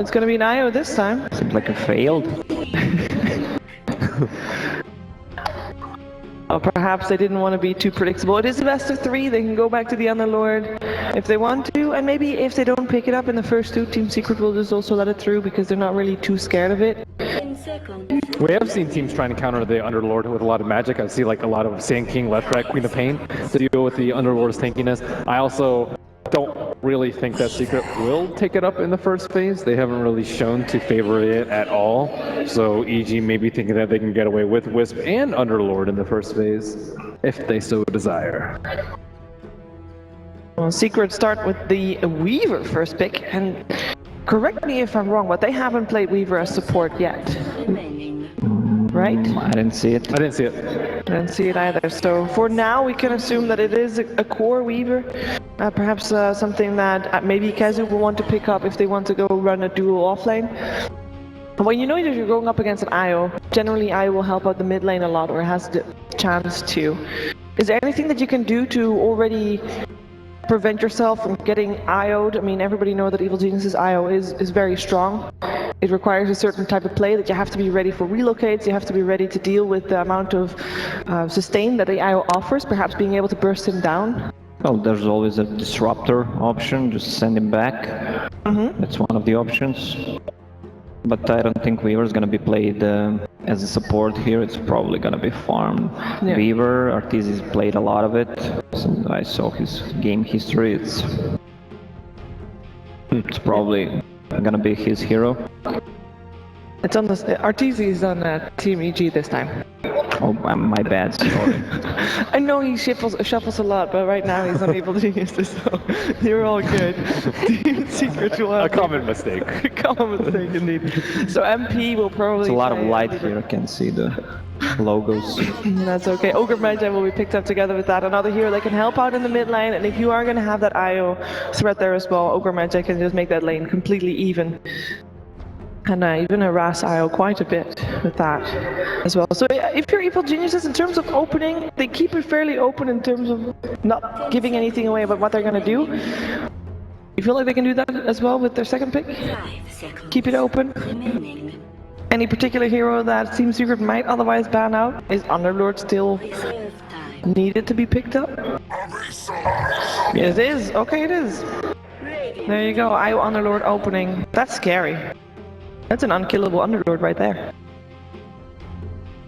It's gonna be an IO this time. Seems like a failed. Or perhaps they didn't want to be too predictable. It is a best of 3, they can go back to the Underlord if they want to, and maybe if they don't pick it up in the first 2, Team Secret will just also let it through because they're not really too scared of it. We have seen teams trying to counter the Underlord with a lot of magic. I see like a lot of Sand King, left right, Queen of Pain to deal with the Underlord's tankiness. I also don't really think that Secret will take it up in the first phase. They haven't really shown to favor it at all. So EG may be thinking that they can get away with Wisp and Underlord in the first phase, if they so desire. Well, Secret start with the Weaver first pick, and correct me if I'm wrong, but they haven't played Weaver as support yet. Right? I didn't see it. I didn't see it. I didn't see it either. So for now, we can assume that it is a core Weaver. Perhaps something that maybe Kazu will want to pick up if they want to go run a dual offlane. When you know that you're going up against an IO, generally IO will help out the mid lane a lot, or has the chance to. Is there anything that you can do to already prevent yourself from getting IO'd? I mean, everybody knows that Evil Genius's IO is very strong. It requires a certain type of play that you have to be ready for relocates, you have to be ready to deal with the amount of sustain that the IO offers, perhaps being able to burst him down. Well, there's always a disruptor option, just send him back. That's one of the options. But I don't think Weaver is going to be played as a support here. It's probably going to be farm. Yeah. Weaver, Arteezy's played a lot of it. So I saw his game history. It's probably going to be his hero. It's on the Arteezy is on Team EG this time. Oh, my bad. Sorry. I know he shuffles a lot, but right now he's on Evil Geniuses, so you're all good. Team Secret will have A common mistake. A common mistake indeed. So MP will probably. There's a lot of light here. I can see the logos. That's okay. Ogre Magi will be picked up together with that. Another hero that can help out in the mid lane, and if you are going to have that IO threat there as well, Ogre Magi can just make that lane completely even. And even harass IO quite a bit with that as well. So if you're Evil Geniuses, in terms of opening, they keep it fairly open in terms of not giving anything away about what they're going to do. You feel like they can do that as well with their second pick? Keep it open. Any particular hero that Team Secret might otherwise ban out? Is Underlord still needed to be picked up? It is. Okay, it is. There you go. IO Underlord opening. That's scary. That's an unkillable Underlord right there.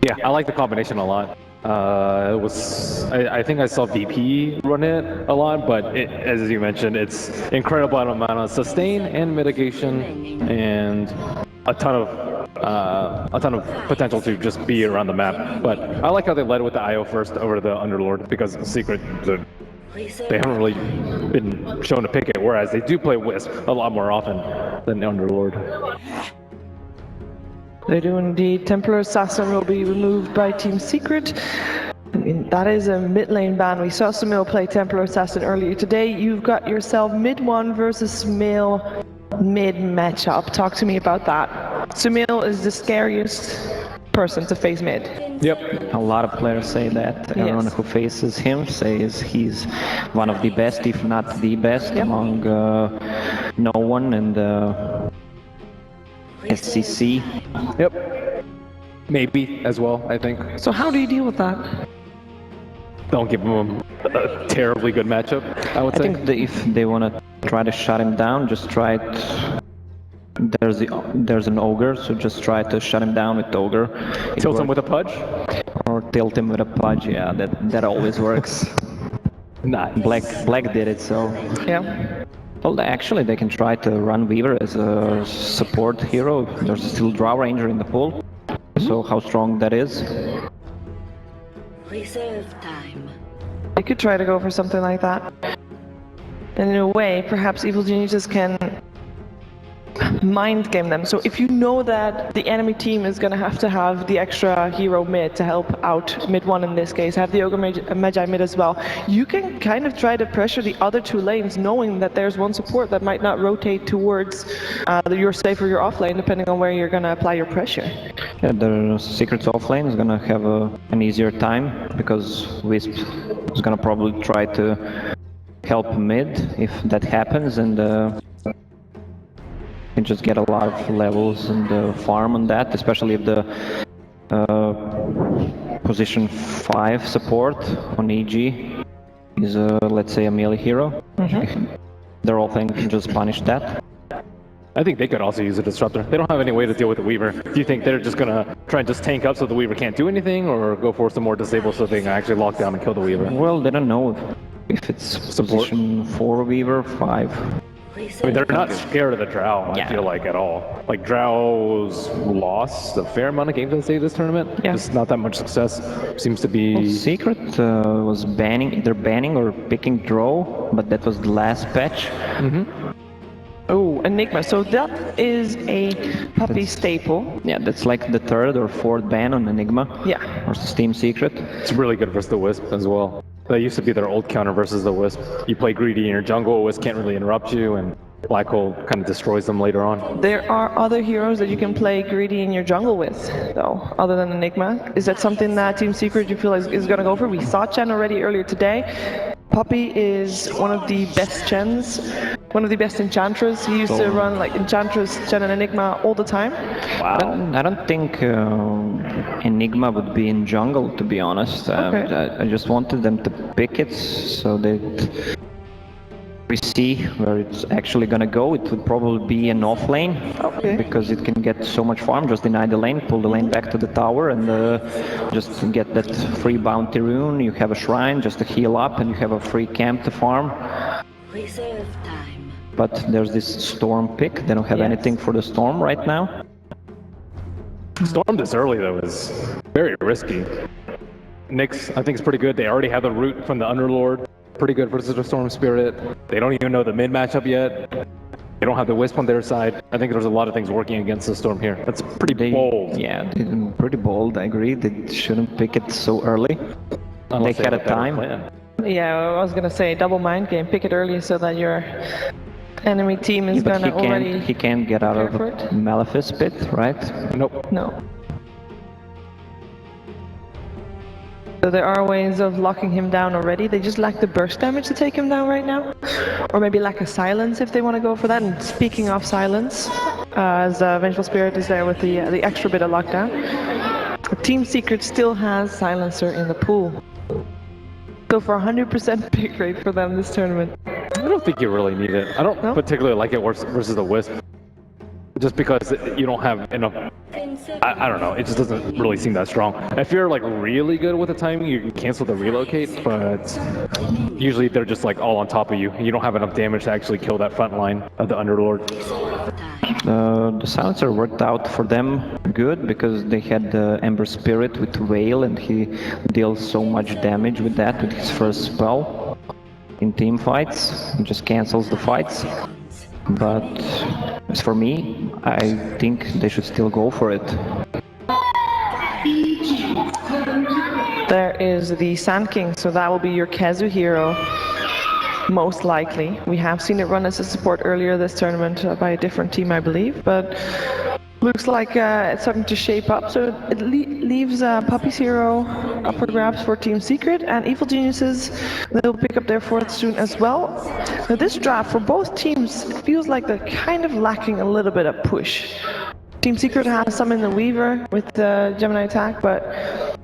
Yeah, I like the combination a lot. I think I saw VP run it a lot, but as you mentioned, it's incredible amount of sustain and mitigation, and a ton of potential to just be around the map. But I like how they led with the IO first over the Underlord, because Secret, they haven't really been shown to pick it, whereas they do play Wisp a lot more often than the Underlord. They do indeed. Templar Assassin will be removed by Team Secret. I mean, that is a mid lane ban. We saw Sumail play Templar Assassin earlier today. You've got yourself mid 1 versus Sumail mid matchup. Talk to me about that. Sumail is the scariest person to face mid. Yep. A lot of players say that. Everyone who faces him says he's one of the best, if not the best, among no one and SCC. Yep. Maybe as well, I think. So how do you deal with that? Don't give him a terribly good matchup, I would say. I think that if they want to try to shut him down, just try it. There's an Ogre, so just try to shut him down with Ogre. Tilt him with a Pudge? Or tilt him with a Pudge, yeah, that always works. Nice. Black did it, so... Yeah. Well, actually, they can try to run Weaver as a support hero. There's still Drow Ranger in the pool, so how strong that is. Reserve time. They could try to go for something like that. And in a way, perhaps Evil Geniuses can mind game them. So if you know that the enemy team is going to have the extra hero mid to help out mid 1 in this case, have the Ogre Magi mid as well, you can kind of try to pressure the other 2 lanes knowing that there's one support that might not rotate towards your safe or your off lane, depending on where you're going to apply your pressure. Yeah, the Secret's off lane is going to have an easier time, because Wisp is going to probably try to help mid if that happens, and can just get a lot of levels and farm on that, especially if the position 5 support on EG is, let's say, a melee hero. Their whole thing can just punish that. I think they could also use a disruptor. They don't have any way to deal with the Weaver. Do you think they're just gonna try and just tank up so the Weaver can't do anything, or go for some more disable so they can actually lock down and kill the Weaver? Well, they don't know if it's Support. position 4 Weaver, 5. I mean, they're not scared of the Drow, I feel like, at all. Like, Drow's lost a fair amount of games at the stage of this tournament. Yeah. Just not that much success. Seems to be... Secret was either banning or picking Drow, but that was the last patch. Oh, Enigma. So that is a puppy staple. Yeah, that's like the 3rd or 4th ban on Enigma. Yeah. Or Steam Secret. It's really good versus the Wisp as well. That used to be their old counter versus the Wisp. You play greedy in your jungle, Wisp can't really interrupt you, and Black Hole kind of destroys them later on. There are other heroes that you can play greedy in your jungle with, though, other than Enigma. Is that something that Team Secret you feel is going to go for? We saw Chen already earlier today. Puppy is one of the best Chens, one of the best Enchantras. He used to run like Enchantress, Chen, and Enigma all the time. Wow. I don't think Enigma would be in jungle, to be honest. Okay. I just wanted them to pick it so that we see where it's actually gonna go. It would probably be an off lane, because it can get so much farm. Just deny the lane, pull the lane back to the tower, and just get that free bounty rune. You have a shrine just to heal up, and you have a free camp to farm. Reserve time. But there's this storm pick. They don't have anything for the storm right now. Storm this early, though, is very risky. Nyx, I think, is pretty good. They already have the root from the Underlord. Pretty good versus the Storm Spirit. They don't even know the mid matchup yet. They don't have the Wisp on their side. I think there's a lot of things working against the Storm here. That's pretty bold. Yeah, pretty bold, I agree. They shouldn't pick it so early. Unless they had have a time. plan. Yeah, I was going to say double mind game. Pick it early so that your enemy team is But going to already... he can't get out of prepare for it? Malefice pit, right? Nope. No. So there are ways of locking him down already. They just lack the burst damage to take him down right now. Or maybe lack a silence if they want to go for that. And speaking of silence, as Vengeful Spirit is there with the extra bit of lockdown, Team Secret still has Silencer in the pool. So for 100% pick rate for them this tournament. I don't think you really need it. I don't particularly like it versus the Wisp. Just because you don't have enough... I don't know, it just doesn't really seem that strong. If you're like really good with the timing, you can cancel the relocate, but usually they're just like all on top of you. You don't have enough damage to actually kill that front line of the Underlord. The Silencer worked out for them good because they had the Ember Spirit with Veil, and he deals so much damage with that with his first spell in team fights. He just cancels the fights. But as for me, I think they should still go for it. There is the Sand King, so that will be your Kazu hero, most likely. We have seen it run as a support earlier this tournament by a different team, I believe, but looks like it's starting to shape up. So it leaves Puppy's hero up for grabs for Team Secret, and Evil Geniuses, they'll pick up their 4th soon as well. Now this draft for both teams feels like they're kind of lacking a little bit of push. Team Secret has some in the Weaver with the Gemini attack, but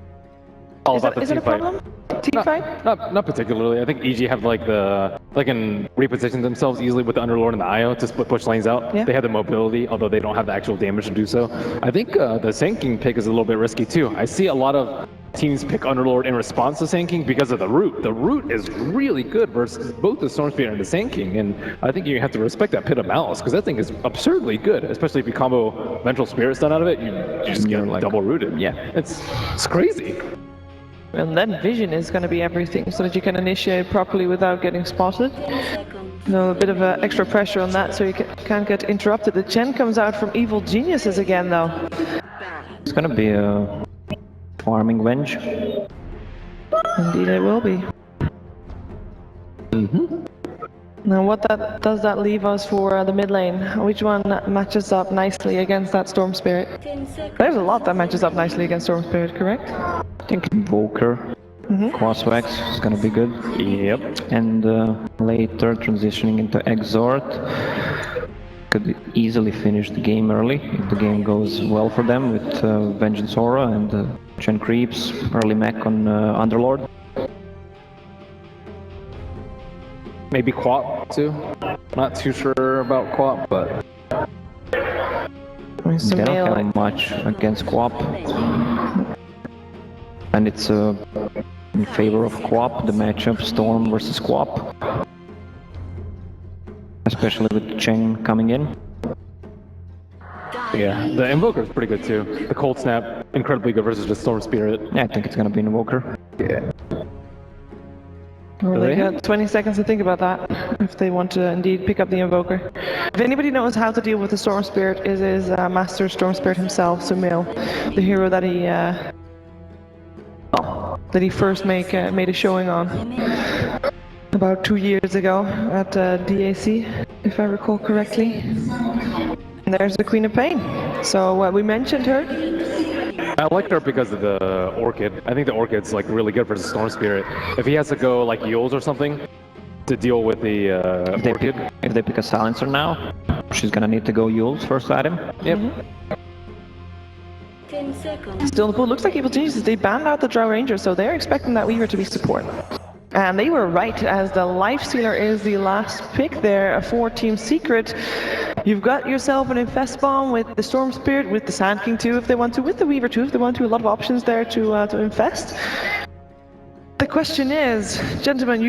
All is about the it team a problem? Team fight? Not particularly. I think EG have like they can reposition themselves easily with the Underlord and the IO to push lanes out. Yeah. They have the mobility, although they don't have the actual damage to do so. I think the Sand King pick is a little bit risky too. I see a lot of teams pick Underlord in response to Sand King because of the root. The root is really good versus both the Storm Spirit and the Sand King, and I think you have to respect that Pit of Malice because that thing is absurdly good, especially if you combo Vengeful Spirit done out of it, you just get like double rooted. Yeah. It's crazy. And then vision is going to be everything, so that you can initiate properly without getting spotted. A bit of extra pressure on that, so you can't get interrupted. The Chen comes out from Evil Geniuses again, though. It's gonna be a farming Venge. Indeed, it will be. Now, does that leave us for the mid lane? Which one matches up nicely against that Storm Spirit? There's a lot that matches up nicely against Storm Spirit, correct? I think Invoker, Crosswax is gonna be good. Yep. And later transitioning into Exhort. could easily finish the game early if the game goes well for them with Vengeance Aura and Chen creeps, early mech on Underlord. Maybe Quap too. Not too sure about Quap, but They don't have much against Quap. And it's in favor of Quap, the matchup Storm versus Quap. Especially with Chen coming in. yeah, the Invoker is pretty good too. The Cold Snap, incredibly good versus the Storm Spirit. Yeah, I think it's gonna be Invoker. Yeah. Well, they got 20 seconds to think about that, if they want to indeed pick up the Invoker. If anybody knows how to deal with the Storm Spirit, it is Master Storm Spirit himself, Sumail, the hero that he first made a showing on about 2 years ago at DAC, if I recall correctly. And there's the Queen of Pain. So we mentioned her. I like her because of the Orchid. I think the Orchid's like really good versus Storm Spirit. If he has to go like Yules or something to deal with the Orchid. If they pick a Silencer now, she's gonna need to go Yules first at him. Yep. 10 seconds. Still in the pool. Looks like Evil Geniuses, they banned out the Drow Ranger, so they're expecting that Weaver to be support. And they were right, as the Lifestealer is the last pick there for Team Secret. You've got yourself an Infest Bomb with the Storm Spirit, with the Sand King too if they want to, with the Weaver too if they want to. A lot of options there to infest. The question is, gentlemen,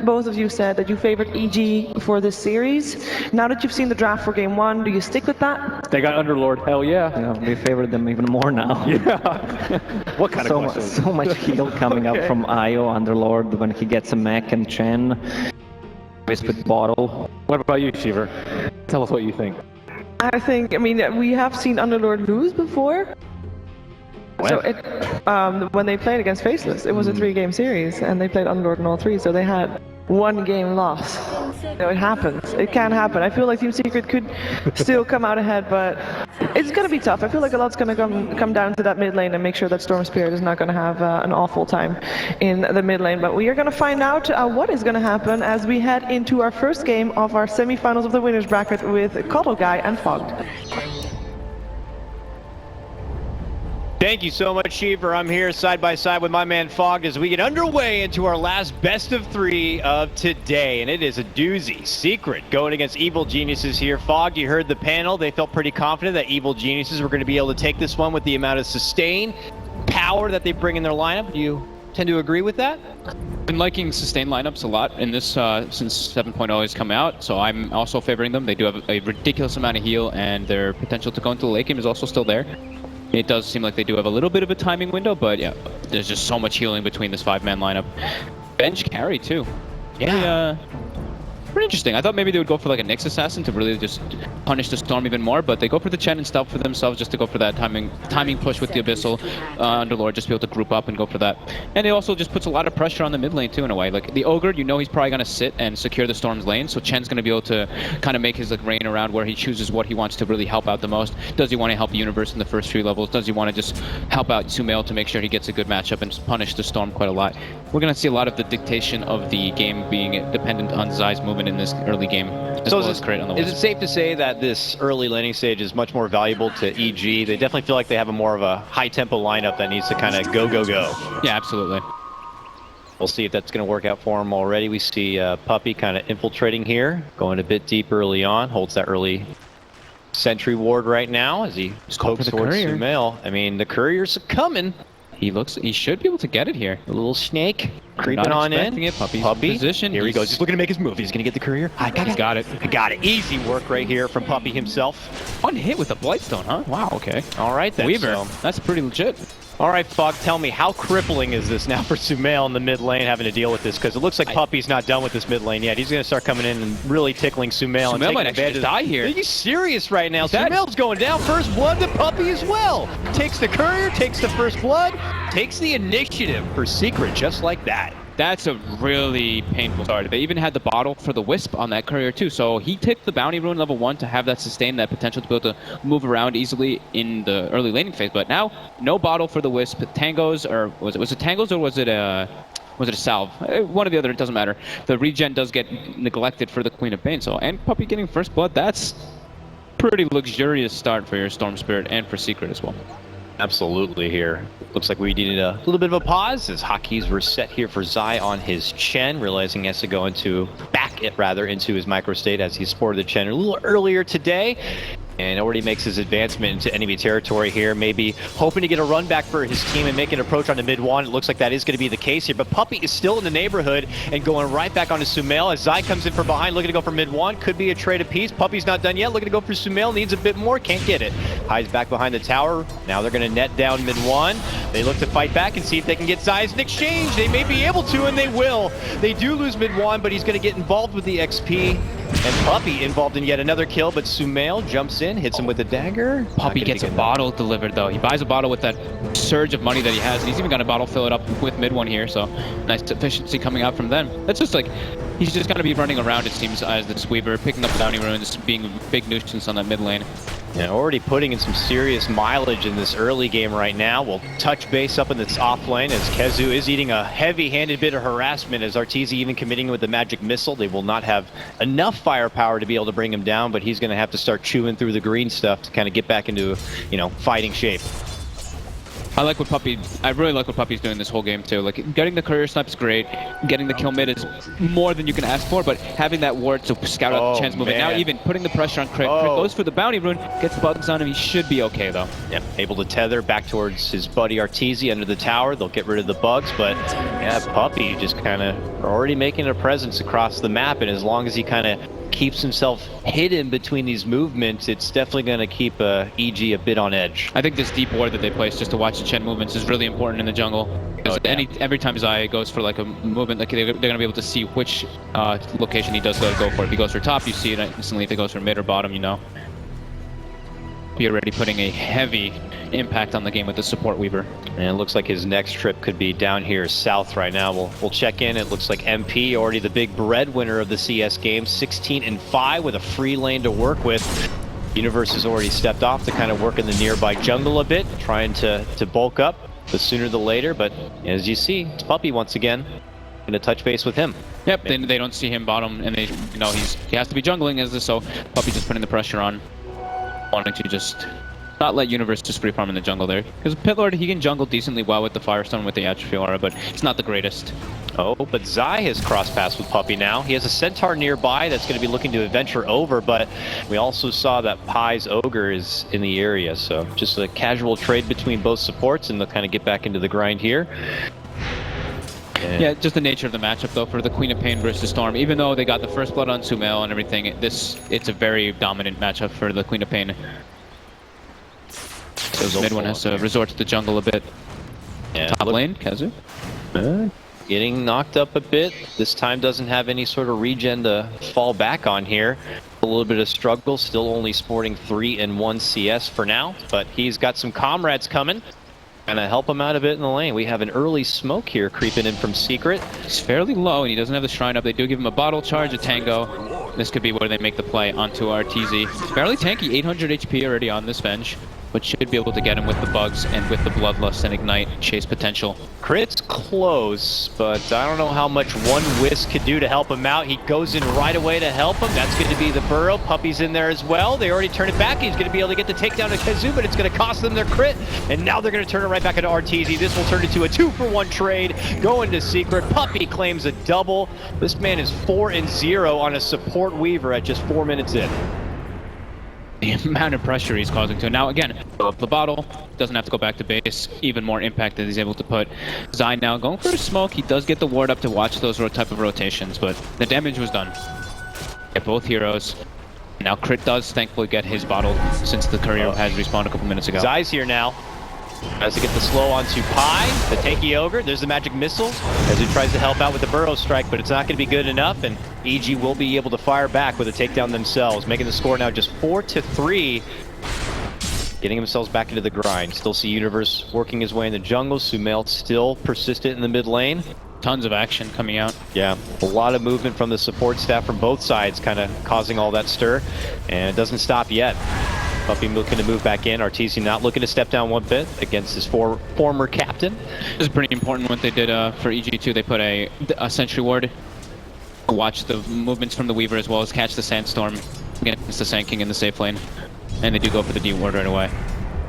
both of you said that you favored EG for this series. Now that you've seen the draft for Game 1, do you stick with that? They got Underlord, hell yeah. Yeah, we favor them even more now. Yeah. What kind of question? So much heal coming up from Io, Underlord, when he gets a mech and Chen. With Bottle. What about you, Shiver? Tell us what you think. I mean, we have seen Underlord lose before. When? So when they played against Faceless, it was a 3-game series, and they played Underlord in all 3, so they had 1 game loss. So it happens. It can happen. I feel like Team Secret could still come out ahead, but it's going to be tough. I feel like a lot's going to come down to that mid lane and make sure that Storm Spirit is not going to have an awful time in the mid lane. But we are going to find out what is going to happen as we head into our first game of our semi-finals of the winners bracket with Cuddle Guy and Fogged. Thank you so much, Shiver. I'm here side by side with my man Fogged as we get underway into our last best of 3 of today. And it is a doozy. Secret going against Evil Geniuses here. Fogged, you heard the panel. They felt pretty confident that Evil Geniuses were going to be able to take this one with the amount of sustain, power that they bring in their lineup. Do you tend to agree with that? Been liking sustained lineups a lot in this since 7.0 has come out, so I'm also favoring them. They do have a ridiculous amount of heal, and their potential to go into the late game is also still there. It does seem like they do have a little bit of a timing window, but yeah, there's just so much healing between this 5-man lineup. Bench carry too. Yeah. Pretty interesting. I thought maybe they would go for like a Nyx Assassin to really just punish the Storm even more, but they go for the Chen and Stealth for themselves just to go for that timing push with the Abyssal Underlord, just be able to group up and go for that. And it also just puts a lot of pressure on the mid lane too in a way. Like the Ogre, you know he's probably going to sit and secure the Storm's lane, so Chen's going to be able to kind of make his like reign around where he chooses what he wants to really help out the most. Does he want to help Universe in the first 3 levels? Does he want to just help out Sumail to make sure he gets a good matchup and punish the Storm quite a lot? We're going to see a lot of the dictation of the game being dependent on Zai's movement in this early game, as well as Crit on the Is west. it safe to say that this early laning stage is much more valuable to EG? They definitely feel like they have a more of a high-tempo lineup that needs to kind of go. Yeah, absolutely. We'll see if that's going to work out for him already. We see Puppy kind of infiltrating here, going a bit deep early on, holds that early sentry ward right now as he pokes towards Sumail. I mean, the courier's coming. He should be able to get it here. A little snake creeping Not on in. expecting it. Puppy's Puppy. position. Here he goes. He's looking to make his move. He's going to get the courier. He's got it. I got it. Easy work right here from Puppy himself. One hit with a Blightstone, huh? Wow, okay. All right, then. Weaver, So, that's pretty legit. all right, Fogg, tell me, how crippling is this now for Sumail in the mid lane having to deal with this? Because it looks like Puppy's not done with this mid lane yet. He's going to start coming in and really tickling Sumail. Sumail might actually just die here. Are you serious right now? That- Sumail's going down. First blood to Puppy as well. Takes the courier, takes the first blood, takes the initiative for Secret just like that. That's a really painful start. They even had the bottle for the Wisp on that courier too. So he took the Bounty Rune level 1 to have that sustain, that potential to be able to move around easily in the early laning phase. But now, no bottle for the Wisp. Tangos, or was it Tangos or was it a salve? One or the other, it doesn't matter. The regen does get neglected for the Queen of Pain. So, and Puppy getting first blood, that's pretty luxurious start for your Storm Spirit and for Secret as well. Absolutely here. Looks like we needed a little bit of a pause as hotkeys were set here for Zai on his Chen, realizing he has to go into his micro state as he sported the Chen a little earlier today. And already makes his advancement into enemy territory here, maybe hoping to get a run back for his team and make an approach onto mid one. It looks like that is going to be the case here, but Puppey is still in the neighborhood and going right back onto Sumail as Zai comes in from behind, looking to go for mid one. Could be a trade apiece. Puppey's not done yet, looking to go for Sumail, needs a bit more, can't get it. Hides back behind the tower. Now they're going to net down mid one. They look to fight back and see if they can get Zai as an exchange. They may be able to, and they will. They do lose mid one, but he's going to get involved with the XP. And Puppey involved in yet another kill, but Sumail jumps in, hits him with a dagger. Puppey gets a bottle delivered though. He buys a bottle with that surge of money that he has, and he's even got a bottle fill it up with mid one here, so nice efficiency coming out from them. That's just like, he's just gonna be running around, it seems, as this Weaver, picking up bounty runes, being a big nuisance on that mid lane. Yeah, already putting in some serious mileage in this early game right now. We'll touch base up in this off lane as Kezu is eating a heavy-handed bit of harassment as Arteezy even committing with the magic missile. They will not have enough firepower to be able to bring him down, but he's going to have to start chewing through the green stuff to kind of get back into, you know, fighting shape. I really like what Puppey's doing this whole game too. Like, getting the career snipe is great, getting the kill mid is more than you can ask for, but having that ward to scout out the chance movement. Now even putting the pressure on Crit. Crit goes for the bounty rune, gets the bugs on him, he should be okay though. Yep, able to tether back towards his buddy Arteezy under the tower. They'll get rid of the bugs, but yeah, Puppey just kind of already making a presence across the map, and as long as he kind of keeps himself hidden between these movements, it's definitely going to keep EG a bit on edge. I think this deep ward that they place just to watch the Chen movements is really important in the jungle. Because every time Zai goes for like a movement, like they're going to be able to see which location he does go for. If he goes for top, you see it instantly. If he goes for mid or bottom, you know. You're already putting a heavy impact on the game with the support Weaver. And it looks like his next trip could be down here south right now. We'll check in. It looks like MP, already the big breadwinner of the CS game, 16-5 with a free lane to work with. Universe has already stepped off to kind of work in the nearby jungle a bit, trying to bulk up the sooner the later. But as you see, it's Puppey once again. Going to touch base with him. Yep, they don't see him bottom, and they know he has to be jungling as this, so Puppey just putting the pressure on. Wanting to just not let Universe just free farm in the jungle there. Because Pitlord, he can jungle decently well with the Firestone, with the Atrophy Aura, but it's not the greatest. Oh, but Zai has cross paths with Puppey now. He has a Centaur nearby that's going to be looking to adventure over, but we also saw that Pai's Ogre is in the area, so just a casual trade between both supports, and they'll kind of get back into the grind here. Yeah, just the nature of the matchup though for the Queen of Pain versus Storm. Even though they got the first blood on Sumail and everything, it's a very dominant matchup for the Queen of Pain. So mid one has to resort to the jungle a bit. Yeah. Top lane, Kezu. Getting knocked up a bit. This time doesn't have any sort of regen to fall back on here. A little bit of struggle, still only sporting 3 and 1 CS for now, but he's got some comrades coming. Gonna help him out a bit in the lane. We have an early smoke here creeping in from Secret. He's fairly low and he doesn't have the shrine up. They do give him a bottle charge, a tango. This could be where they make the play onto Arteezy. Fairly tanky, 800 HP already on this bench, but should be able to get him with the bugs and with the bloodlust and ignite chase potential. Crit's close, but I don't know how much one whisk could do to help him out. He goes in right away to help him. That's going to be the burrow. Puppey's in there as well. They already turn it back. He's going to be able to get the takedown of Kezu, but it's going to cost them their crit. And now they're going to turn it right back into Arteezy. This will turn into a 2-for-1 trade. Going to Secret. Puppey claims a double. This man is 4-0 on a support Weaver at just 4 minutes in. The amount of pressure he's causing to. Now again, the bottle doesn't have to go back to base. Even more impact that he's able to put. Zai now going for a smoke. He does get the ward up to watch those type of rotations, but the damage was done. Get both heroes. Now Crit does thankfully get his bottle since the courier has respawned a couple minutes ago. Zai's here now. Tries to get the slow onto Pai, the tanky Ogre. There's the magic missile as he tries to help out with the burrow strike, but it's not going to be good enough, and EG will be able to fire back with a takedown themselves, making the score now just 4-3. Getting themselves back into the grind. Still see Universe working his way in the jungle. Sumail still persistent in the mid lane. Tons of action coming out. Yeah, a lot of movement from the support staff from both sides, kind of causing all that stir, and it doesn't stop yet. Puppey looking to move back in. Arteezy not looking to step down one bit against his former captain. This is pretty important what they did for EG2. They put a sentry ward. Watch the movements from the Weaver as well as catch the Sandstorm. against the Sand King in the safe lane. And they do go for the D ward right away.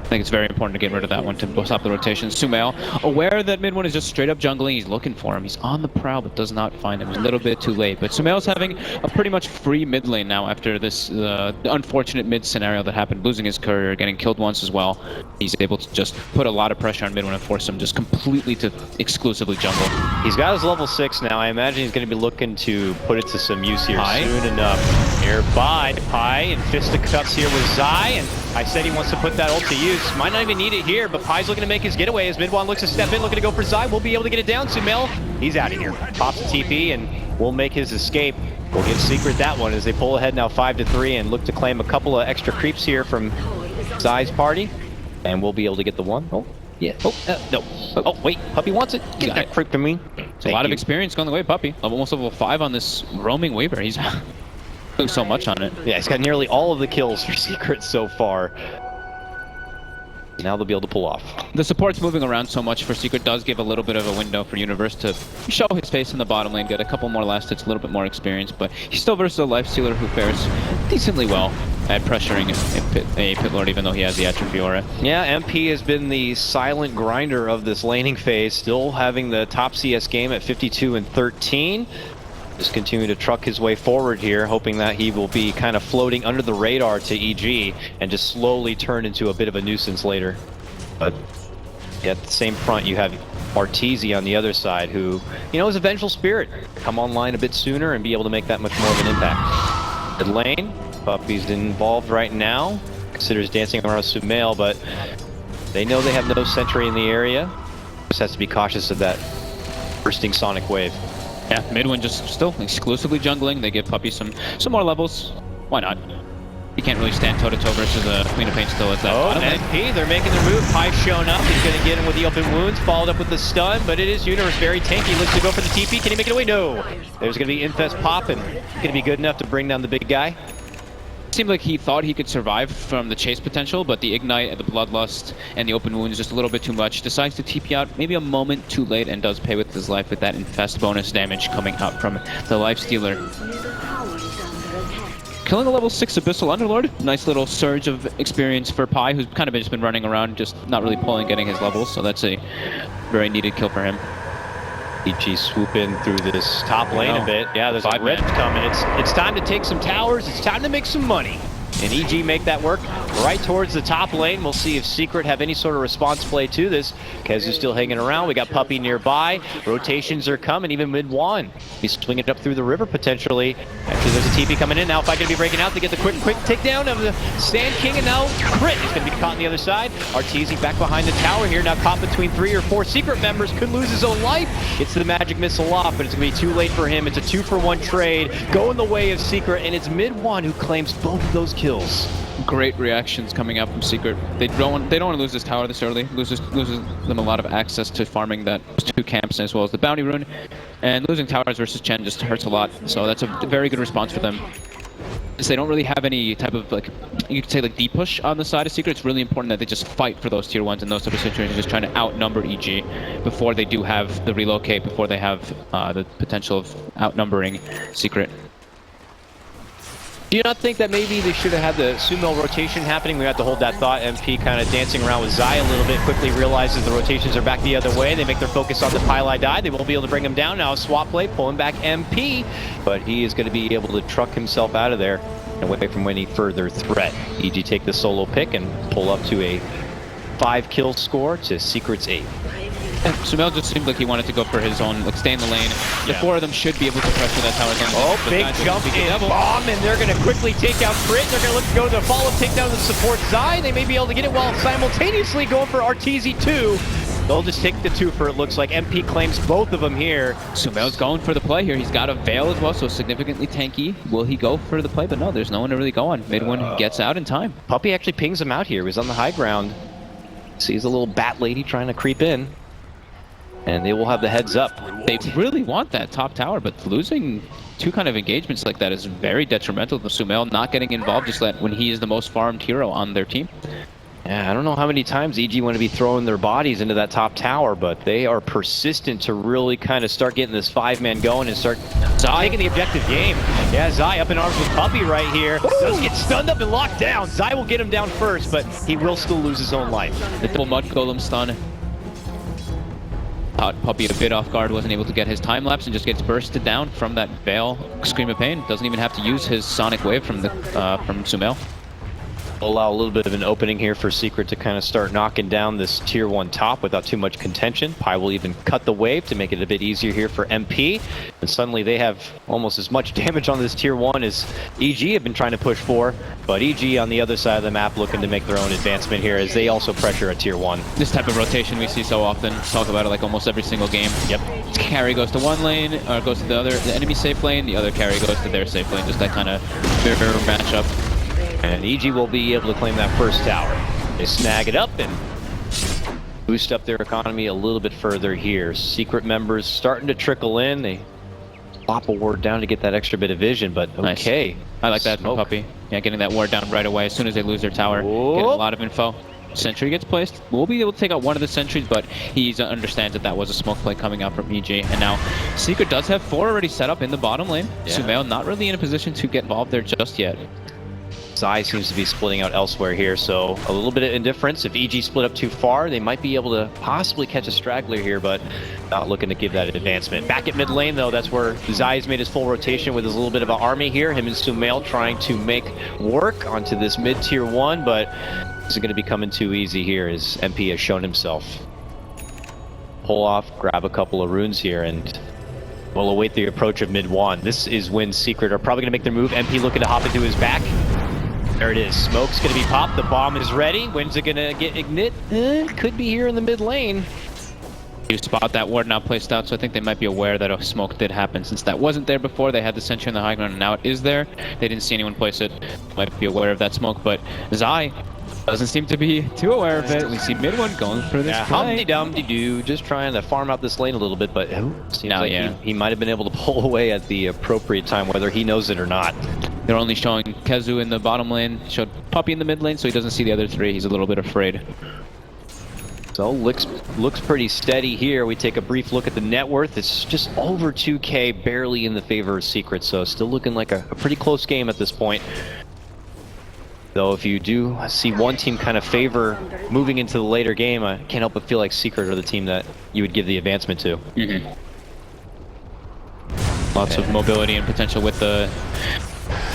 I think it's very important to get rid of that one to stop the rotation. Sumail, aware that mid one is just straight up jungling, he's looking for him. He's on the prowl, but does not find him. He's a little bit too late. But Sumail's having a pretty much free mid lane now after this unfortunate mid scenario that happened, losing his courier, getting killed once as well. He's able to just put a lot of pressure on mid one and force him just completely to exclusively jungle. He's got his level 6 now. I imagine he's going to be looking to put it to some use here soon enough. Nearby, Pi in fisticuffs here with Zai, and I said he wants to put that ult to use. Might not even need it here, but Pi's looking to make his getaway as Midwan looks to step in, looking to go for Zai. We'll be able to get it down. Sumail, he's out of here. Pops the TP and will make his escape. We'll give Secret that one as they pull ahead now 5-3 and look to claim a couple of extra creeps here from Zai's party. And we'll be able to get the one. Oh, yeah. Oh, no. Oh, wait. Puppy wants it. Get that creep to me. It's a lot of experience going the way of Puppy. Almost level 5 on this roaming Weaver. He's doing so much on it. Yeah, he's got nearly all of the kills for Secret so far. Now they'll be able to pull off. The support's moving around so much for Secret does give a little bit of a window for Universe to show his face in the bottom lane, get a couple more last hits, a little bit more experience, but he's still versus a Lifestealer who fares decently well at pressuring a Pit Lord, even though he has the Atrophy Aura. Yeah, MP has been the silent grinder of this laning phase, still having the top CS game at 52-13. Just continue to truck his way forward here, hoping that he will be kind of floating under the radar to EG and just slowly turn into a bit of a nuisance later. But at the same front, you have Arteezy on the other side, who, you know, is a vengeful spirit. Come online a bit sooner and be able to make that much more of an impact. Mid lane, Puppy's involved right now. Considers dancing around Sumail, but they know they have no sentry in the area. Just has to be cautious of that bursting sonic wave. Yeah, Midwin just still exclusively jungling. They give Puppy some more levels. Why not? He can't really stand toe-to-toe versus a Queen of Pain still at that bottom lane. SP, they're making their move. Pi's shown up. He's going to get him with the open wounds, followed up with the stun, but it is Universe very tanky. Looks to go for the TP. Can he make it away? No. There's going to be Infest pop, and going to be good enough to bring down the big guy. Seemed like he thought he could survive from the chase potential, but the Ignite and the Bloodlust and the open wounds just a little bit too much. Decides to TP out maybe a moment too late and does pay with his life with that Infest bonus damage coming out from the Lifestealer. Killing a level 6 Abyssal Underlord. Nice little surge of experience for Pi, who's kind of just been running around, just not really pulling, getting his levels, so that's a very needed kill for him. EG swoop in through this top lane a bit. Yeah, there's a rift coming. It's time to take some towers. It's time to make some money. And EG make that work right towards the top lane. We'll see if Secret have any sort of response play to this. Kezu's still hanging around. We got Puppy nearby. Rotations are coming, even mid-1. He's swinging it up through the river potentially. Actually, there's a TP coming in. Now, if I can be breaking out to get the quick takedown of the Sand King, and now Crit is going to be caught on the other side. Arteezy back behind the tower here, now caught between 3 or 4 Secret members. Could lose his own life. It's the magic missile off, but it's going to be too late for him. It's a 2-for-1 trade. Going the way of Secret, and it's mid-1 who claims both of those kills. Great reactions coming out from Secret. They don't want to lose this tower this early. Loses them a lot of access to farming those 2 camps as well as the bounty rune. And losing towers versus Chen just hurts a lot. So that's a very good response for them. Since they don't really have any type of, like, you could say, like, deep push on the side of Secret, it's really important that they just fight for those tier 1s in those type of situations, just trying to outnumber EG before they do have the relocate, before they have the potential of outnumbering Secret. Do you not think that maybe they should have had the Sumail rotation happening? We have to hold that thought. MP kind of dancing around with Zai a little bit, quickly realizes the rotations are back the other way. They make their focus on the Pylai die. They won't be able to bring him down now. Swap play, pulling back MP, but he is going to be able to truck himself out of there and away from any further threat. EG take the solo pick and pull up to a 5-kill score to Secret's 8. And Sumail just seemed like he wanted to go for his own, like, stay in the lane. The 4 of them should be able to pressure that tower down. Oh, big jump in bomb, and they're going to quickly take out Crit. They're going to look to go to the follow-up takedown to support Zai. They may be able to get it while simultaneously going for Arteezy 2. They'll just take the 2 for it looks like. MP claims both of them here. Sumail's going for the play here. He's got a Veil as well, so significantly tanky. Will he go for the play? But no, there's no one to really go on. Midwin gets out in time. Puppy actually pings him out here. He's on the high ground. Sees a little bat lady trying to creep in. And they will have the heads up. They really want that top tower, but losing 2 kind of engagements like that is very detrimental to Sumail. Not getting involved just when he is the most farmed hero on their team. Yeah, I don't know how many times EG want to be throwing their bodies into that top tower, but they are persistent to really kind of start getting this 5-man going and start taking the objective game. Yeah, Zai up in arms with Puppy right here. Does get stunned up and locked down. Zai will get him down first, but he will still lose his own life. The double Mud Golem stun. Caught Puppy a bit off guard, wasn't able to get his time lapse, and just gets bursted down from that Veil Scream of Pain. Doesn't even have to use his Sonic Wave from Sumail. Allow a little bit of an opening here for Secret to kind of start knocking down this tier 1 top without too much contention. Pi will even cut the wave to make it a bit easier here for MP. And suddenly they have almost as much damage on this tier 1 as EG have been trying to push for. But EG on the other side of the map looking to make their own advancement here as they also pressure a tier 1. This type of rotation we see so often. Talk about it like almost every single game. Yep. Carry goes to one lane, or goes to the enemy safe lane. The other carry goes to their safe lane. Just that kind of mirror matchup. And EG will be able to claim that first tower. They snag it up and boost up their economy a little bit further here. Secret members starting to trickle in. They plop a ward down to get that extra bit of vision, but okay. Nice. I like that from Puppy. Yeah, getting that ward down right away as soon as they lose their tower. Whoop. Getting a lot of info. Sentry gets placed. We'll be able to take out one of the sentries, but he understands that that was a smoke play coming out from EG. And now Secret does have 4 already set up in the bottom lane. Yeah. Sumail not really in a position to get involved there just yet. Zai seems to be splitting out elsewhere here, so a little bit of indifference. If EG split up too far, they might be able to possibly catch a straggler here, but not looking to give that advancement. Back at mid lane, though, that's where Zai's made his full rotation with his little bit of an army here. Him and Sumail trying to make work onto this mid tier 1, but this is going to be coming too easy here as MP has shown himself. Pull off, grab a couple of runes here, and we'll await the approach of mid 1. This is when Secret are probably going to make their move. MP looking to hop into his back. There it is. Smoke's going to be popped. The bomb is ready. When's it going to get ignite? Could be here in the mid lane. You spot that ward now placed out, so I think they might be aware that a smoke did happen. Since that wasn't there before, they had the sentry on the high ground, and now it is there. They didn't see anyone place it. Might be aware of that smoke, but Zai doesn't seem to be too aware of it. We see mid one going for this play. Humpty-dumpty-doo, just trying to farm out this lane a little bit, but seems like he might have been able to pull away at the appropriate time, whether he knows it or not. They're only showing Kezu in the bottom lane, showed Puppy in the mid lane, so he doesn't see the other 3. He's a little bit afraid. So looks pretty steady here. We take a brief look at the net worth. It's just over 2K, barely in the favor of Secret, so still looking like a pretty close game at this point. Though if you do see one team kind of favor moving into the later game, I can't help but feel like Secret are the team that you would give the advancement to. Mm-hmm. Lots of mobility and potential with the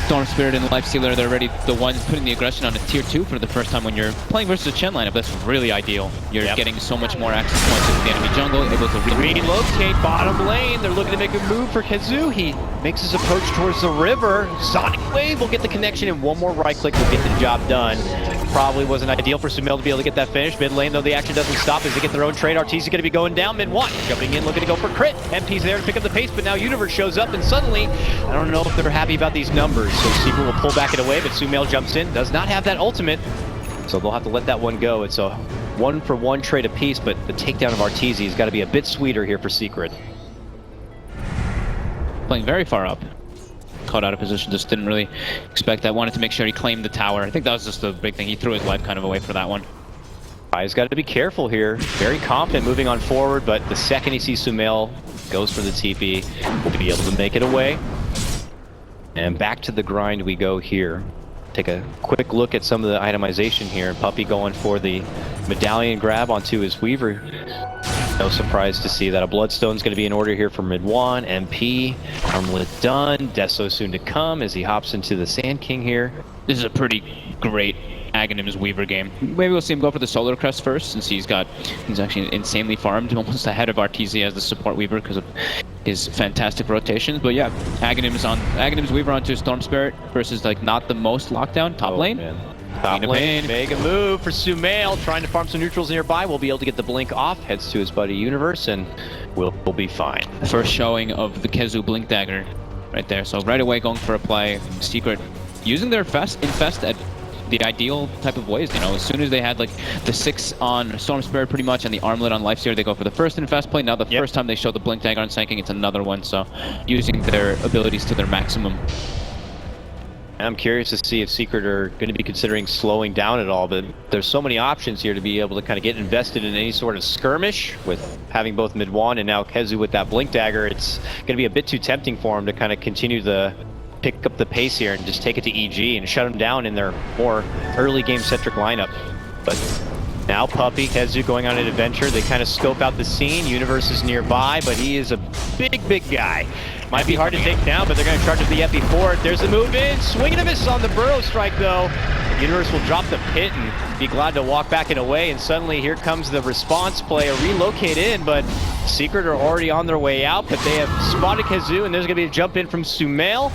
Storm Spirit and the Lifestealer. They're already the ones putting the aggression on a tier 2 for the first time. When you're playing versus a Chen lineup, that's really ideal. You're getting so much more access points into the enemy jungle, able to relocate bottom lane. They're looking to make a move for Kezu. He makes his approach towards the river. Sonic Wave will get the connection, and one more right click will get the job done. Probably wasn't ideal for Sumail to be able to get that finish. Mid lane, though, the action doesn't stop as they get their own trade. RT's going to be going down mid 1. Jumping in, looking to go for crit. MP's there to pick up the pace, but now Universe shows up, and suddenly, I don't know if they're happy about these numbers. So Secret will pull back it away, but Sumail jumps in. Does not have that ultimate, so they'll have to let that one go. It's a 1-for-1 trade apiece, but the takedown of Arteezy has got to be a bit sweeter here for Secret. Playing very far up. Caught out of position, just didn't really expect that. Wanted to make sure he claimed the tower. I think that was just the big thing. He threw his life kind of away for that one. He's got to be careful here. Very confident moving on forward, but the second he sees Sumail, goes for the TP, will be able to make it away. And back to the grind we go here. Take a quick look at some of the itemization here. Puppy going for the medallion grab onto his Weaver. No surprise to see that a Bloodstone's going to be in order here for mid 1. MP, Armlet done. Deso soon to come as he hops into the Sand King here. This is a pretty great Aghanim's Weaver game. Maybe we'll see him go for the Solar Crest first, since he's actually insanely farmed, almost ahead of Arteezy as the support Weaver because of his fantastic rotations. But yeah, Aghanim's Weaver onto Storm Spirit versus like not the most lockdown top lane. Man. Top lane, mega move for Sumail, trying to farm some neutrals nearby. We'll be able to get the blink off, heads to his buddy Universe, and we'll be fine. First showing of the Kezu Blink Dagger right there. So right away going for a play. Secret using their infest at the ideal type of ways, you know. As soon as they had like the 6 on Storm Spirit pretty much and the Armlet on Lifestealer, they go for the first infest play. Now the first time they show the Blink Dagger on Sand King, it's another one. So using their abilities to their maximum. I'm curious to see if Secret are going to be considering slowing down at all, but there's so many options here to be able to kind of get invested in any sort of skirmish with having both Mid-Wan and now Kezu with that Blink Dagger. It's going to be a bit too tempting for him to kind of continue to pick up the pace here and just take it to EG and shut him down in their more early game-centric lineup. But now Puppy, Kezu going on an adventure. They kind of scope out the scene. Universe is nearby, but he is a big guy. Might be hard to take down, but they're going to charge up the Epi for it. There's a move in. Swing and a miss on the Burrow Strike, though. Universe will drop the pit and be glad to walk back and away. And suddenly here comes the response play, a relocate in, but Secret are already on their way out. But they have spotted Kezu, and there's going to be a jump in from Sumail.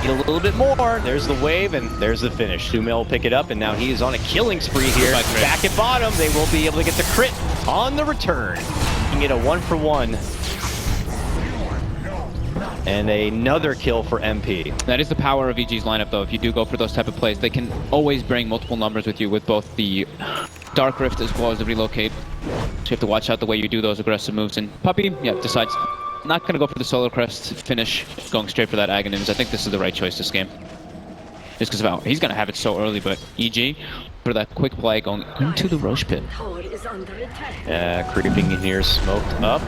Need a little bit more. There's the wave, and there's the finish. Sumail will pick it up, and now he is on a killing spree here. Back at bottom, they will be able to get the crit on the return. You can get a 1-for-1. And another kill for MP. That is the power of EG's lineup, though. If you do go for those type of plays, they can always bring multiple numbers with you with both the Dark Rift as well as the Relocate. So you have to watch out the way you do those aggressive moves. And Puppy, yeah, decides not going to go for the Solar Crest finish, going straight for that Aghanim's. I think this is the right choice this game. Just because of how he's going to have it so early, but EG, for that quick play going into the Roche Pit. Tower is under attack. Yeah, creeping in here, smoked up.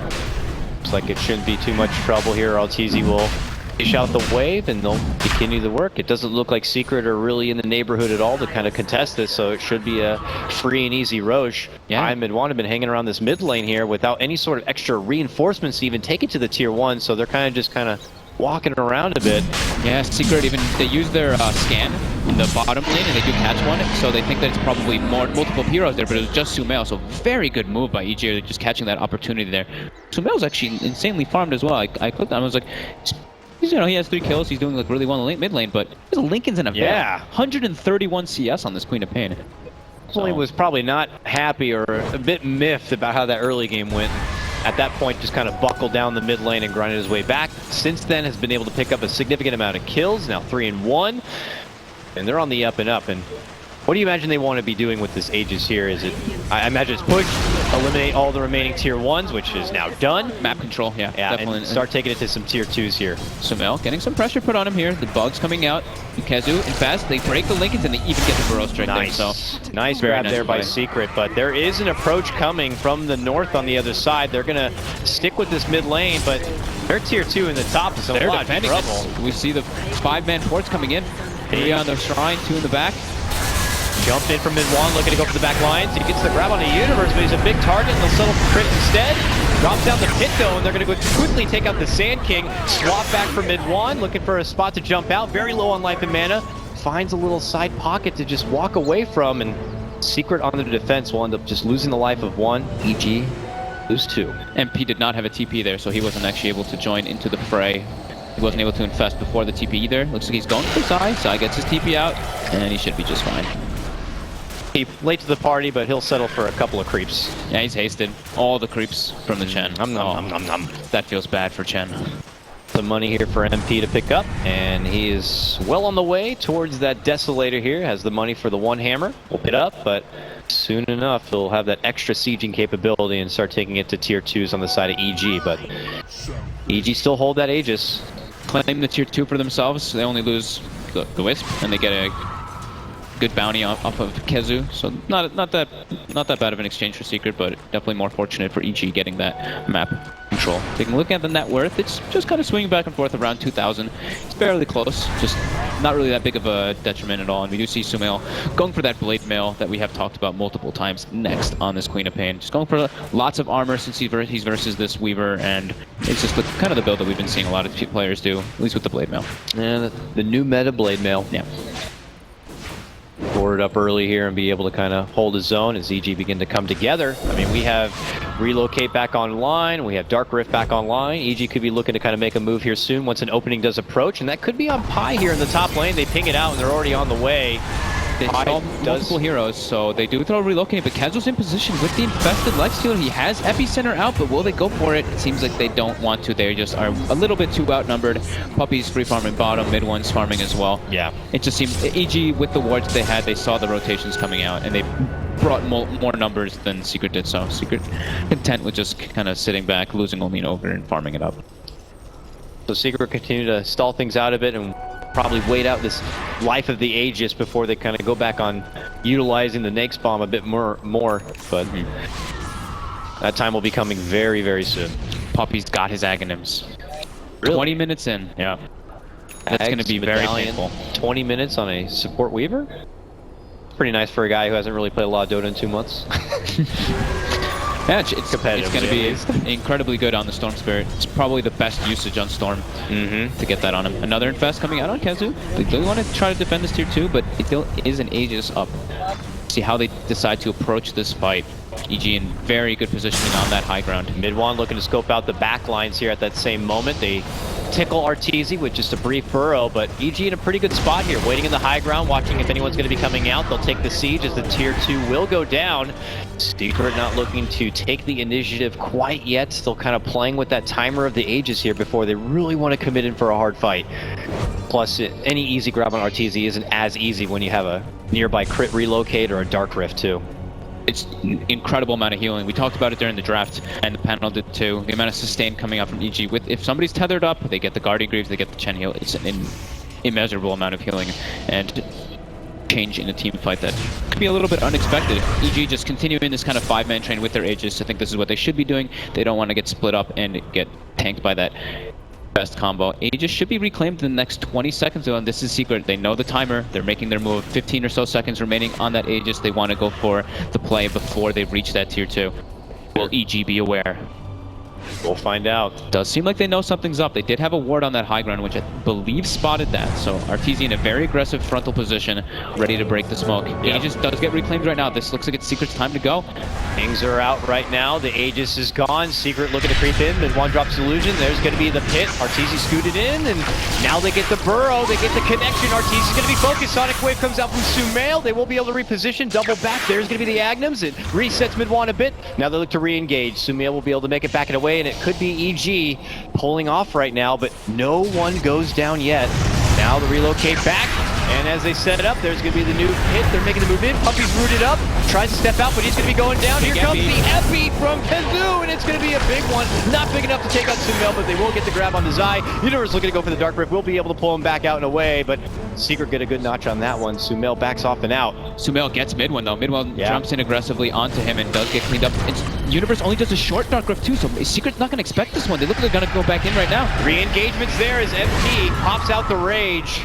Looks like it shouldn't be too much trouble here. Altizi will dish out the wave and they'll continue the work. It doesn't look like Secret are really in the neighborhood at all to kind of contest this, so it should be a free and easy Roche. Yeah. I and Mid-Wan have been hanging around this mid lane here without any sort of extra reinforcements to even take it to the tier 1, so they're kind of walking around a bit. Yeah, Secret even, they use their scan in the bottom lane and they do catch one, so they think that it's probably multiple heroes there, but it was just Sumail, so very good move by EG, just catching that opportunity there. Sumail's actually insanely farmed as well. I clicked on him, I was like, you know, he has 3 kills, he's doing like really well in the mid lane, but his Lincoln's in a yeah. 131 CS on this Queen of Pain. Definitely was probably not happy or a bit miffed about how that early game went. At that point, just kind of buckled down the mid lane and grinded his way back. Since then, has been able to pick up a significant amount of kills, now 3-1. And they're on the up and up. And what do you imagine they want to be doing with this Aegis here? Is it, I imagine it's push, eliminate all the remaining tier 1s, which is now done. Map control, yeah, definitely. And start taking it to some tier 2s here. Sumail getting some pressure put on him here. The bugs coming out. Kezu and Fast, they break the Lincolns and they even get the Burrow Strike there. So nice grab there by Secret, but there is an approach coming from the north on the other side. They're going to stick with this mid lane, but they're tier 2 in the top, so a lot of trouble. We see the 5-man ports coming in. 3 on the Shrine, 2 in the back. Jumped in from Mid-Wan, looking to go for the back lines. He gets the grab on the Universe, but he's a big target, and they'll settle for crit instead. Drops down the pit, though, and they're going to go quickly take out the Sand King. Swap back for Mid-Wan, looking for a spot to jump out. Very low on life and mana. Finds a little side pocket to just walk away from, and Secret on the defense will end up just losing the life of 1. EG lose 2. MP did not have a TP there, so he wasn't actually able to join into the fray. He wasn't able to infest before the TP either. Looks like he's going for Sai. Sai gets his TP out, and he should be just fine. Late to the party, but he'll settle for a couple of creeps. Yeah, he's hasted. All the creeps from the Chen. That feels bad for Chen. Some money here for MP to pick up, and he is well on the way towards that Desolator here. Has the money for the 1 hammer. We'll pick it up, but soon enough he'll have that extra sieging capability and start taking it to tier 2s on the side of EG, but EG still hold that Aegis. Claim the tier 2 for themselves. They only lose the Wisp, and they get a good bounty off of Kezu, so not that bad of an exchange for Secret, but definitely more fortunate for EG getting that map control. Taking a look at the net worth, it's just kind of swinging back and forth around 2,000. It's barely close, just not really that big of a detriment at all. And we do see Sumail going for that Blade Mail that we have talked about multiple times next on this Queen of Pain. Just going for lots of armor since he's versus this Weaver, and it's just kind of the build that we've been seeing a lot of players do, at least with the Blade Mail. Yeah, the new meta Blade Mail. Yeah. Board it up early here and be able to kind of hold his zone as EG begin to come together. I mean, we have Relocate back online, we have Dark Rift back online. EG could be looking to kind of make a move here soon once an opening does approach, and that could be on Pi here in the top lane. They ping it out and they're already on the way. They saw multiple heroes, so they do throw Relocating, but Kezu's in position with the Infested Lifestealer. He has Epicenter out, but will they go for it? It seems like they don't want to. They just are a little bit too outnumbered. Puppy's free farming bottom, Mid-One's farming as well. Yeah. It just seems, EG with the wards they had, they saw the rotations coming out, and they brought more numbers than Secret did, so Secret content with just kind of sitting back, losing only an Ogre and farming it up. So Secret continue to stall things out a bit, and probably wait out this life of the Aegis before they kind of go back on utilizing the Nake's Bomb a bit more. But that time will be coming very, very soon. Puppy's got his Aghanim's. Really? 20 minutes in, yeah. That's going to be very painful. 20 minutes on a support Weaver? Pretty nice for a guy who hasn't really played a lot of Dota in 2 months. Yeah, it's going to be least. incredibly good on the Storm Spirit. It's probably the best usage on Storm to get that on him. Another Infest coming out on Kazu. They really want to try to defend this tier 2, but it still is an Aegis up. See how they decide to approach this fight. EG in very good positioning on that high ground. Mid-1 looking to scope out the back lines here at that same moment. They tickle Arteezy with just a brief burrow, but EG in a pretty good spot here, waiting in the high ground, watching if anyone's going to be coming out. They'll take the siege as the tier 2 will go down. Secret not looking to take the initiative quite yet, still kind of playing with that timer of the Aegis here before they really want to commit in for a hard fight. Plus, any easy grab on Arteezy isn't as easy when you have a nearby crit relocate or a Dark Rift too. It's an incredible amount of healing. We talked about it during the draft, and the panel did too. The amount of sustain coming out from EG. If somebody's tethered up, they get the Guardian Greaves, they get the Chen heal. It's an immeasurable amount of healing and change in a team fight that could be a little bit unexpected. EG just continuing this kind of 5-man train with their Aegis. I think this is what they should be doing. They don't want to get split up and get tanked by that best combo. Aegis should be reclaimed in the next 20 seconds though, and this is Secret. They know the timer. They're making their move. 15 or so seconds remaining on that Aegis. They want to go for the play before they reach that tier 2. Will EG be aware? We'll find out. Does seem like they know something's up. They did have a ward on that high ground, which I believe spotted that. So Arteezy in a very aggressive frontal position, ready to break the smoke. Yep. Aegis does get reclaimed right now. This looks like it's Secret's time to go. Things are out right now. The Aegis is gone. Secret looking to creep in. Mid-1 drops illusion. There's going to be the pit. Arteezy scooted in, and now they get the burrow. They get the connection. Arteezy's going to be focused. Sonic Wave comes out from Sumail. They will be able to reposition. Double back. There's going to be the Aghanim's. It resets Mid-1 a bit. Now they look to re-engage. Sumail will be able to make it back and away, and it could be EG pulling off right now, but no one goes down yet. Now the relocate back, and as they set it up, there's going to be the new hit. They're making the move in. Puppy's rooted up, tries to step out, but he's going to be going down. Here comes the Epi from Kazu, and it's going to be a big one. Not big enough to take out Sumail, but they will get the grab on the Zai. Universe looking to go for the Dark Rift. Will be able to pull him back out and away, but Secret get a good notch on that one. Sumail backs off and out. Sumail gets mid-1 though. Mid-1 jumps in aggressively onto him and does get cleaned up. Universe only does a short Dark Rift too, so Secret's not going to expect this one. They look like they're going to go back in right now. Re-engagements there as MP pops out the Rage.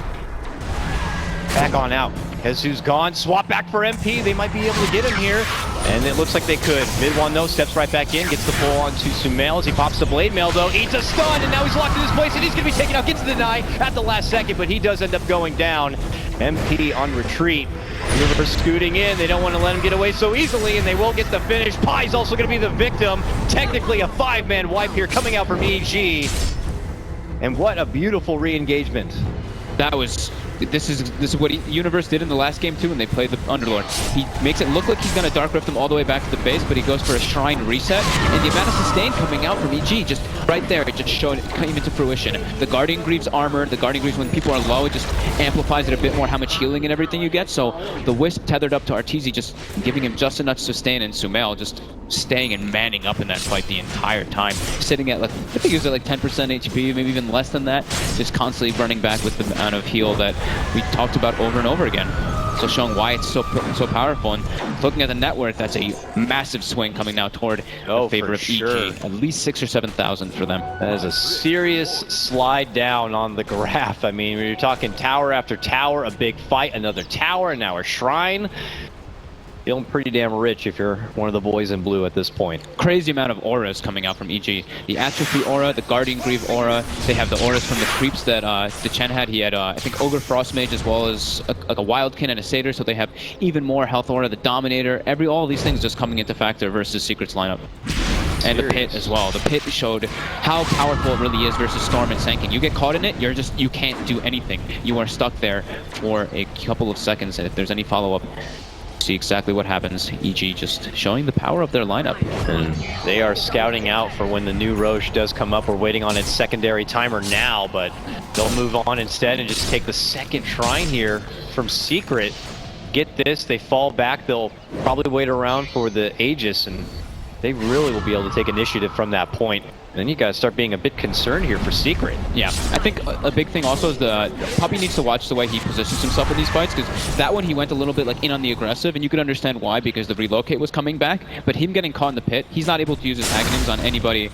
Back on out. Kazu's gone. Swap back for MP. They might be able to get him here. And it looks like they could. Mid-1 though, steps right back in, gets the pull onto Sumail as he pops the Blade Mail though, eats a stun, and now he's locked in his place, and he's going to be taken out, gets the deny at the last second, but he does end up going down. MP on retreat. Universe scooting in. They don't want to let him get away so easily, and they will get the finish. Pie's also going to be the victim. Technically a 5-man wipe here coming out from EG. And what a beautiful re-engagement. That was... This is what Universe did in the last game too when they played the Underlord. He makes it look like he's going to Dark Rift them all the way back to the base, but he goes for a Shrine reset, and the amount of sustain coming out from EG, just right there, it just showed it came into fruition. The Guardian Greaves armor, the Guardian Greaves when people are low, it just amplifies it a bit more how much healing and everything you get, so the Wisp tethered up to Arteezy, just giving him just enough sustain, and Sumail just staying and manning up in that fight the entire time, sitting at like, I think he was at like 10% HP, maybe even less than that, just constantly running back with the amount of heal that we talked about over and over again. So showing why it's so powerful, and looking at the net worth, that's a massive swing coming now toward the favor of EG. At least 6,000 or 7,000 for them. That is a serious slide down on the graph. I mean, you're talking tower after tower, a big fight, another tower, and now a shrine. Feeling pretty damn rich if you're one of the boys in blue at this point. Crazy amount of auras coming out from EG. The Atrophy aura, the Guardian Greave aura. They have the auras from the creeps that Chen had. He had, I think, Ogre Frostmage as well as a Wildkin and a Satyr, so they have even more health aura. The Dominator, all these things just coming into factor versus Secret's lineup. And the Pit as well. The Pit showed how powerful it really is versus Storm and Sankin. You get caught in it, you can't do anything. You are stuck there for a couple of seconds, and if there's any follow-up, see exactly what happens. EG just showing the power of their lineup. And they are scouting out for when the new Roche does come up. We're waiting on its secondary timer now, but they'll move on instead and just take the second shrine here from Secret. Get this, they fall back. They'll probably wait around for the Aegis, and they really will be able to take initiative from that point. Then you gotta start being a bit concerned here for Secret. Yeah, I think a big thing also is Puppy needs to watch the way he positions himself in these fights, because that one he went a little bit like in on the aggressive, and you could understand why, because the relocate was coming back, but him getting caught in the pit, he's not able to use his Aghanims on anybody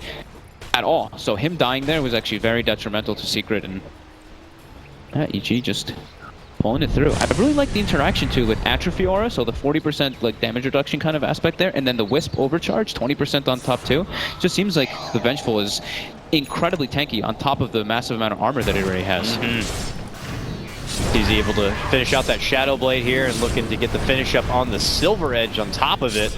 at all. So him dying there was actually very detrimental to Secret, and EG just pulling it through. I really like the interaction too with Atrophy Aura, so the 40% like damage reduction kind of aspect there, and then the Wisp overcharge, 20% on top too. Just seems like the Vengeful is incredibly tanky on top of the massive amount of armor that it already has. He's able to finish out that Shadow Blade here and looking to get the finish up on the Silver Edge on top of it.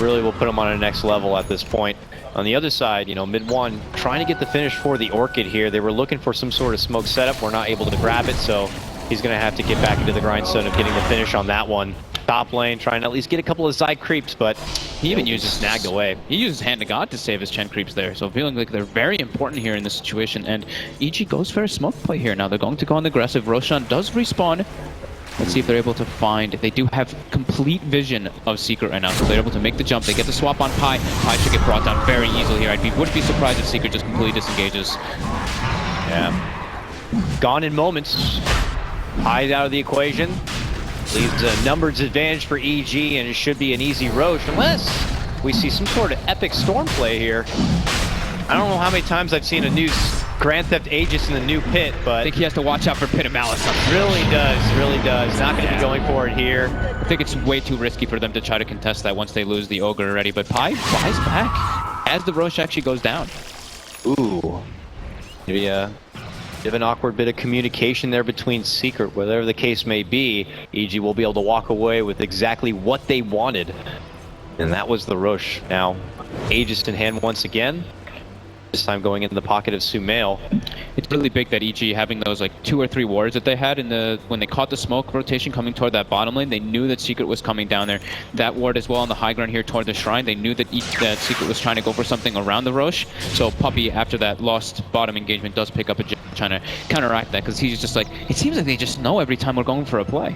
Really will put him on a next level at this point. On the other side, you know, mid one trying to get the finish for the Orchid here. They were looking for some sort of smoke setup. We're not able to grab it, so he's going to have to get back into the grindstone of getting the finish on that one. Top lane, trying to at least get a couple of side creeps, but he even uses snagged away. He uses Hand to God to save his Chen creeps there, so feeling like they're very important here in this situation. And EG goes for a smoke play here. Now they're going to go on the aggressive. Roshan does respawn. Let's see if they're able to find. They do have complete vision of Secret right now, so they're able to make the jump. They get the swap on Pi. Pi should get brought down very easily here. Wouldn't be surprised if Secret just completely disengages. Yeah. Gone in moments. Pi's out of the equation. Leaves a numbers advantage for EG, and it should be an easy Roche, unless we see some sort of epic storm play here. I don't know how many times I've seen a new Grand Theft Aegis in the new pit, but I think he has to watch out for Pit of Malice. Really does. Not going to be going for it here. I think it's way too risky for them to try to contest that once they lose the Ogre already, but Pi flies back as the Roche actually goes down. Ooh. Maybe a bit of an awkward bit of communication there between Secret, whatever the case may be. EG will be able to walk away with exactly what they wanted. And that was the Roche. Now, Aegis in hand once again. This time going into the pocket of Sumail. It's really big that EG having those like 2 or 3 wards that they had in the when they caught the smoke rotation coming toward that bottom lane. They knew that Secret was coming down there. That ward as well on the high ground here toward the shrine. They knew that that Secret was trying to go for something around the Roche. So Puppy, after that lost bottom engagement, does pick up a jab trying to counteract that, because he's just like, it seems like they just know every time we're going for a play.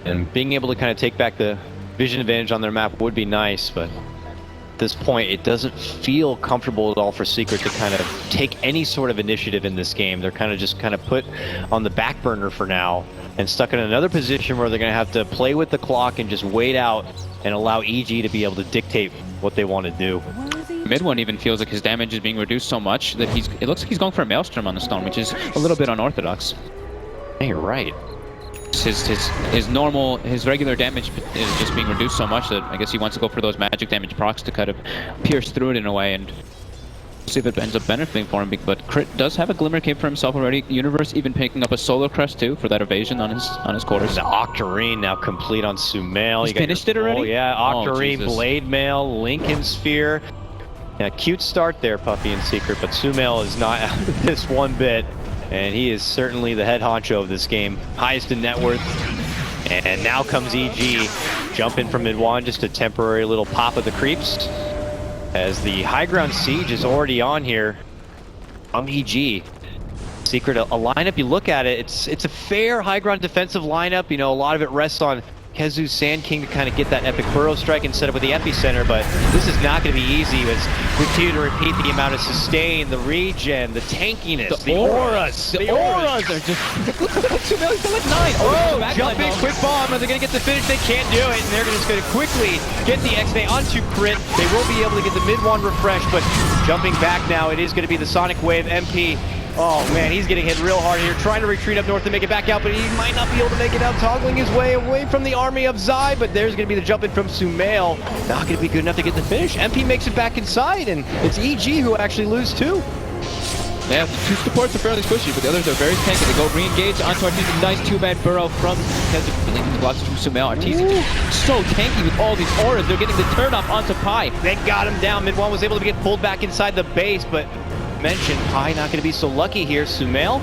And being able to kind of take back the vision advantage on their map would be nice, but at this point, it doesn't feel comfortable at all for Secret to kind of take any sort of initiative in this game. They're kind of just put on the back burner for now and stuck in another position where they're going to have to play with the clock and just wait out and allow EG to be able to dictate what they want to do. Mid one even feels like his damage is being reduced so much that it looks like he's going for a Maelstrom on the stone, which is a little bit unorthodox. Yeah, you're right. His regular damage is just being reduced so much that I guess he wants to go for those magic damage procs to kind of pierce through it in a way, and see if it ends up benefiting for him. But Crit does have a Glimmer Cape for himself already. Universe even picking up a Solar Crest too for that evasion on his quarters. The Octarine now complete on Sumail. He's finished it already? Oh yeah, Octarine, Jesus. Blade Mail, Lincoln Sphere. Yeah, cute start there, Puppy and Secret, but Sumail is not out of this one bit. And he is certainly the head honcho of this game. Highest in net worth. And now comes EG. Jumping from mid one, just a temporary little pop of the creeps. As the high ground siege is already on here from EG. Secret, a lineup, you look at it, it's a fair high ground defensive lineup. You know, a lot of it rests on Kezu's Sand King to kind of get that epic burrow strike and set up with the epicenter, but this is not going to be easy as we continue to repeat the amount of sustain, the regen, the tankiness, the auras. The auras are just... Look at that, 2 million, they're like 9. Oh, jumping, quick bomb. Are they going to get the finish? They can't do it, and they're just going to quickly get the X-May onto Crit. They will be able to get the mid-one refresh, but jumping back now, it is going to be the Sonic Wave MP. Oh man, he's getting hit real hard here, trying to retreat up north to make it back out, but he might not be able to make it out, toggling his way away from the army of Zai, but there's going to be the jump in from Sumail. Not going to be good enough to get the finish. MP makes it back inside, and it's EG who actually lose too. Yeah, the 2 supports are fairly squishy, but the others are very tanky. They go re-engage onto Arteezy. Nice 2-man burrow from Kezu. Linking the blocks from Sumail. Arteezy just so tanky with all these auras. They're getting the turn off onto Pi. They got him down. Mid-1 was able to get pulled back inside the base, but mentioned Pi not going to be so lucky here. Sumail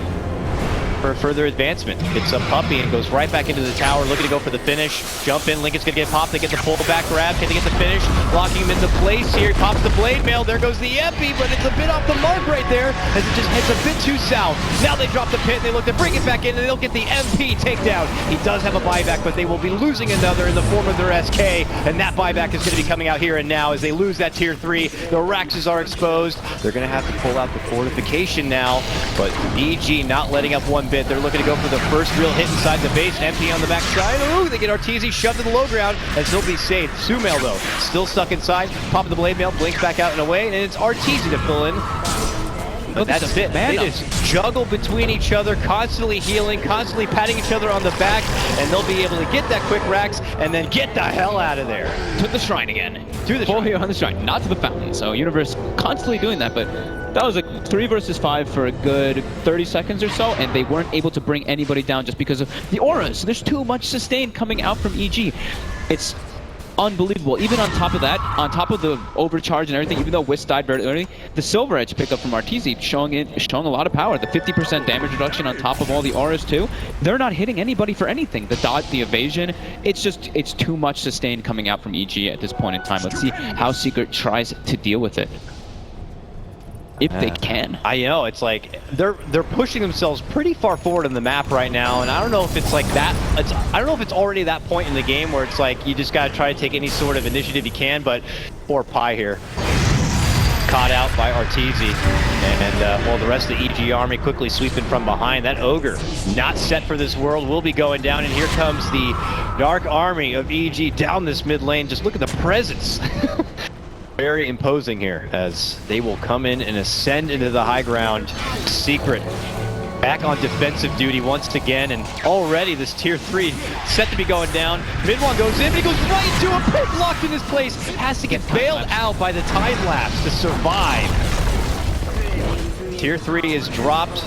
for further advancement. It's a puppy and goes right back into the tower, looking to go for the finish. Jump in, Lincoln's gonna get popped, they get the pull back grab, can they get the finish? Locking him into place here, he pops the blade mail, there goes the Epi, but it's a bit off the mark right there, as it just heads a bit too south. Now they drop the pit, and they look to bring it back in, and they'll get the MP takedown. He does have a buyback, but they will be losing another in the form of their SK, and that buyback is gonna be coming out here and now as they lose that tier 3. The Raxes are exposed. They're gonna have to pull out the fortification now, but EG not letting up one bit. They're looking to go for the first real hit inside the base. MP on the backside. Ooh, they get Arteezy shoved to the low ground as he'll be saved. Sumail though, still stuck inside. Pop of the blade mail, blinks back out and away, and it's Arteezy to fill in. But that's it. They just juggle between each other, constantly healing, constantly patting each other on the back, and they'll be able to get that quick Rax and then get the hell out of there. To the shrine again. To the shrine. On the shrine, not to the fountain. So Universe constantly doing that, but that was a 3 versus 5 for a good 30 seconds or so, and they weren't able to bring anybody down just because of the auras. There's too much sustain coming out from EG. It's unbelievable. Even on top of that, on top of the overcharge and everything, even though Wisp died very early, the Silver Edge pickup from Arteezy showing a lot of power. The 50% damage reduction on top of all the auras too. They're not hitting anybody for anything. The dodge, the evasion, it's too much sustain coming out from EG at this point in time. Let's see how Secret tries to deal with it. If they can. I know, it's like they're pushing themselves pretty far forward on the map right now, and I don't know if it's like that. I don't know if it's already that point in the game where it's like you just gotta try to take any sort of initiative you can, but poor Pi here. Caught out by Arteezy, and well, the rest of the EG army quickly sweeping from behind. That Ogre, not set for this world, will be going down, and here comes the Dark Army of EG down this mid lane. Just look at the presence. Very imposing here as they will come in and ascend into the high ground. Secret back on defensive duty once again, and already this tier 3 set to be going down. Mid one goes in, but he goes right into a pit, locked in his place. Has to get bailed out by the time lapse to survive. Tier 3 is dropped.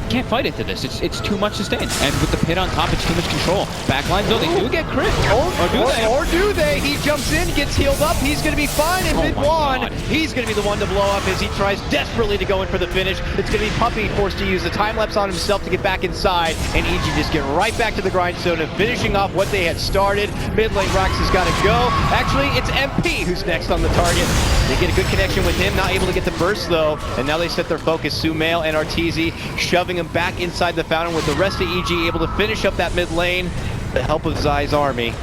Can't fight into this. It's too much sustain, and with the pit on top, it's too much control. Backline though, they do get crit. Or do they? He jumps in, gets healed up. He's going to be fine in mid one. He's going to be the one to blow up as he tries desperately to go in for the finish. It's going to be Puppy forced to use the time lapse on himself to get back inside, and EG just get right back to the grindstone of finishing off what they had started. Mid lane Rax has got to go. Actually, it's MP who's next on the target. They get a good connection with him, not able to get the burst though, and now they set their focus. Sumail and Arteezy shoving him back inside the fountain, with the rest of EG able to finish up that mid lane. The help of Zai's army.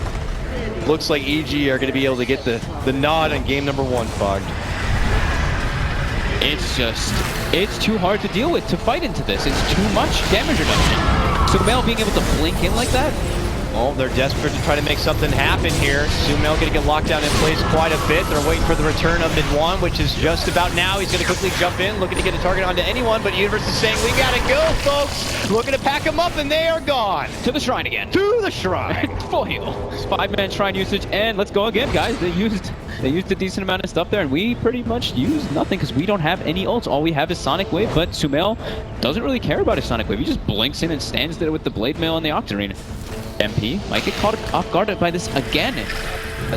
Looks like EG are going to be able to get the nod on game number 1, Fogged. It's too hard to deal with, to fight into this. It's too much damage reduction. Sumail being able to blink in like that. Well, they're desperate to try to make something happen here. Sumail going to get locked down in place quite a bit. They're waiting for the return of mid one, which is just about now. He's going to quickly jump in, looking to get a target onto anyone, but Universe is saying, we got to go, folks. Looking to pack them up, and they are gone. To the shrine again. To the shrine. Full heal. 5-man shrine usage, and let's go again, guys. They used a decent amount of stuff there, and we pretty much used nothing because we don't have any ults. All we have is Sonic Wave, but Sumail doesn't really care about his Sonic Wave. He just blinks in and stands there with the Blade Mail and the Octarine. MP might get caught off guard by this again.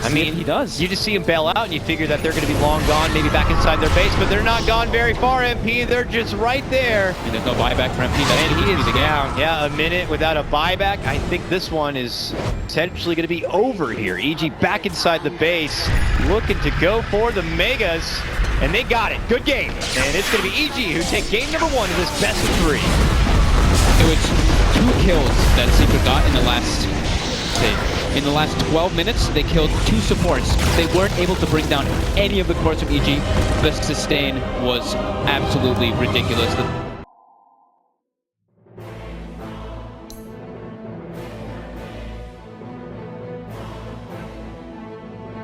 I mean, he does. You just see him bail out, and you figure that they're going to be long gone, maybe back inside their base, but they're not gone very far, MP. They're just right there. And there's no buyback for MP. And he is down. Yeah, a minute without a buyback. I think this one is potentially going to be over here. EG back inside the base, looking to go for the Megas, and they got it. Good game. And it's going to be EG who take game number 1 of this best of 3. It was 2 kills that Secret got in the last, in the last 12 minutes. They killed 2 supports. They weren't able to bring down any of the cores from EG. The sustain was absolutely ridiculous.